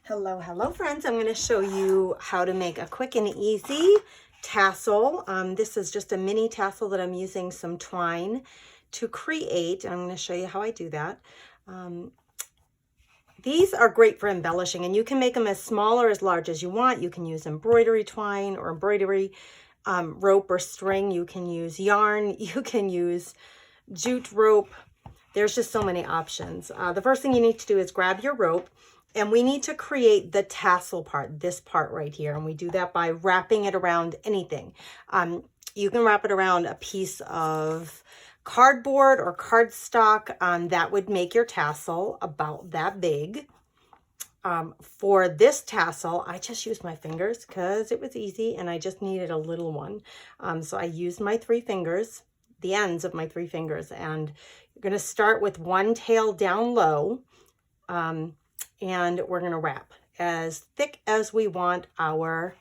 Hello friends. I'm going to show you how to make a quick and easy tassel. This is just a mini tassel that I'm using some twine to create. I'm going to show you how I do that. These are great for embellishing, and you can make them as small or as large as you want. You can use embroidery twine or embroidery rope or string. You can use yarn. You can use jute rope. There's just so many options. The first thing you need to do is grab your rope, and we need to create the tassel part, this part right here. And we do that by wrapping it around anything. You can wrap it around a piece of cardboard or cardstock. That would make your tassel about that big. For this tassel, I just used my fingers because it was easy and I just needed a little one. So I used my 3 fingers, the ends of my 3 fingers, and you're going to start with one tail down low, and we're going to wrap as thick as we want our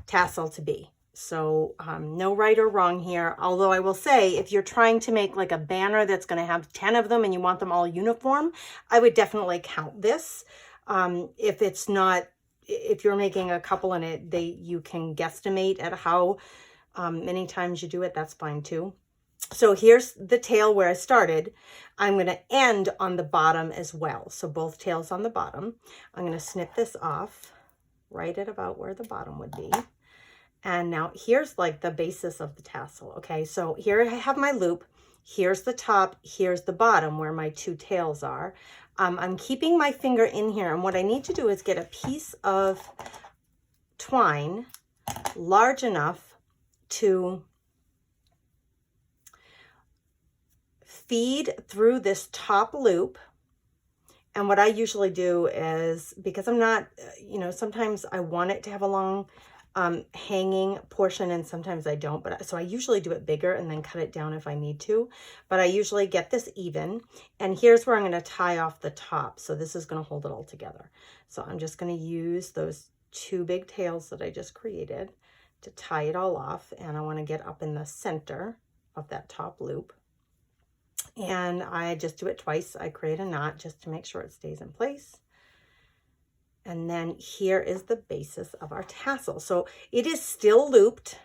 tassel to be. So no right or wrong here, although I will say if you're trying to make like a banner that's going to have 10 of them and you want them all uniform, I would definitely count this. If it's not, if you're making a couple in it, you can guesstimate at how many times you do it. That's fine too. So here's the tail where I started. I'm going to end on the bottom as well. So both tails on the bottom. I'm going to snip this off right at about where the bottom would be. And now here's like the basis of the tassel. Okay, so here I have my loop. Here's the top, here's the bottom where my 2 tails are. I'm keeping my finger in here, and what I need to do is get a piece of twine large enough to feed through this top loop. And what I usually do is, because I'm not, sometimes I want it to have a long hanging portion and sometimes I don't, so I usually do it bigger and then cut it down if I need to, but I usually get this even. And here's where I'm going to tie off the top. So this is going to hold it all together. So I'm just going to use those 2 big tails that I just created to tie it all off. And I want to get up in the center of that top loop. And I just do it twice. I create a knot just to make sure it stays in place. And then here is the basis of our tassel. So it is still looped.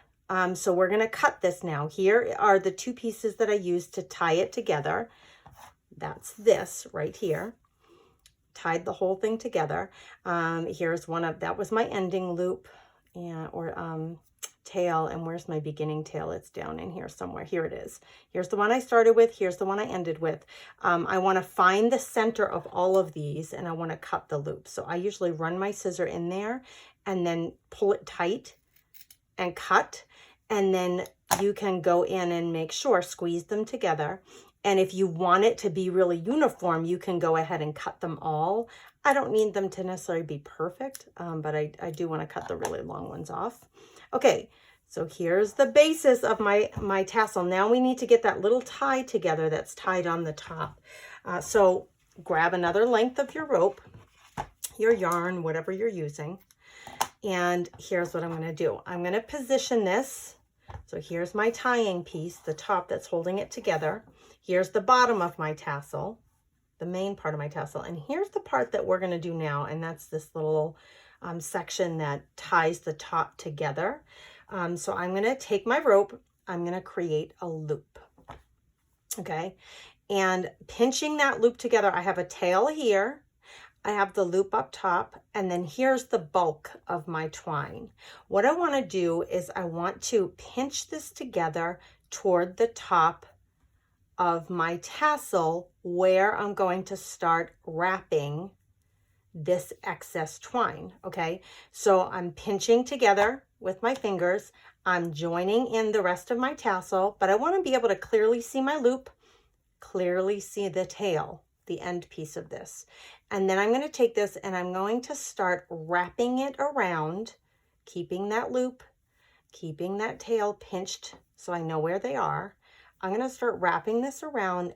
So we're going to cut this now. Here are the 2 pieces that I used to tie it together. That's this right here. Tied the whole thing together. Here's that was my ending loop, tail. And where's my beginning tail? It's down in here somewhere. Here it is. Here's the one I started with. Here's the one I ended with. I want to find the center of all of these, and I want to cut the loop. So I usually run my scissor in there and then pull it tight and cut. And then you can go in and make sure, squeeze them together. And if you want it to be really uniform, you can go ahead and cut them all. I don't need them to necessarily be perfect, but I do want to cut the really long ones off. Okay, so here's the basis of my tassel. Now we need to get that little tie together that's tied on the top. So grab another length of your rope, your yarn, whatever you're using. And here's what I'm going to do. I'm going to position this. So here's my tying piece, the top that's holding it together. Here's the bottom of my tassel, the main part of my tassel. And here's the part that we're going to do now. And that's this little section that ties the top together. So I'm going to take my rope. I'm going to create a loop. Okay. And pinching that loop together, I have a tail here. I have the loop up top, and then here's the bulk of my twine. What I want to do is I want to pinch this together toward the top of my tassel where I'm going to start wrapping this excess twine. Okay, so I'm pinching together with my fingers. I'm joining in the rest of my tassel, but I want to be able to clearly see my loop, clearly see the tail, the end piece of this. And then I'm going to take this and I'm going to start wrapping it around, keeping that loop, keeping that tail pinched so I know where they are. I'm going to start wrapping this around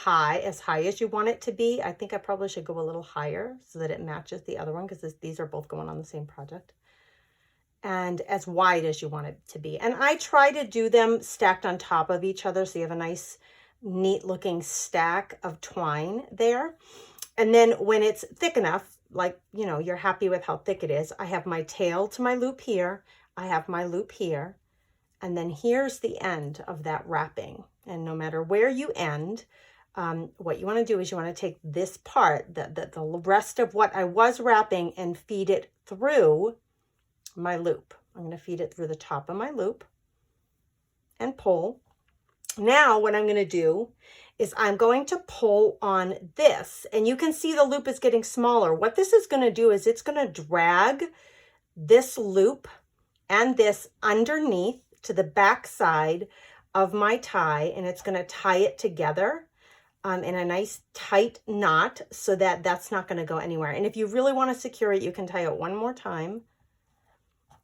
as high as you want it to be. I think I probably should go a little higher so that it matches the other one, because these are both going on the same project. And as wide as you want it to be. And I try to do them stacked on top of each other so you have a nice, neat looking stack of twine there. And then when it's thick enough like, you know, you're happy with how thick it is. I have my tail to my loop here. I have my loop here. And then here's the end of that wrapping. And no matter where you end, what you want to do is you want to take this part, the rest of what I was wrapping, and feed it through my loop. I'm going to feed it through the top of my loop and pull. Now what I'm going to do is I'm going to pull on this, and you can see the loop is getting smaller. What this is going to do is it's going to drag this loop and this underneath to the back side of my tie, and it's going to tie it together in a nice tight knot so that that's not going to go anywhere. And if you really want to secure it, you can tie it one more time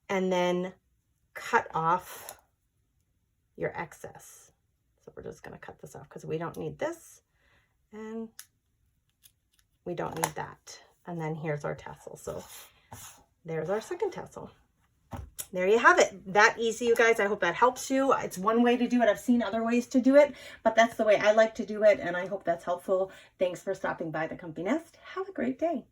and then cut off your excess. So we're just going to cut this off because we don't need this and we don't need that. And then here's our tassel. So there's our second tassel. There you have it. That easy, you guys. I hope that helps you. It's one way to do it. I've seen other ways to do it, but that's the way I like to do it, and I hope that's helpful. Thanks for stopping by the Comfy Nest. Have a great day.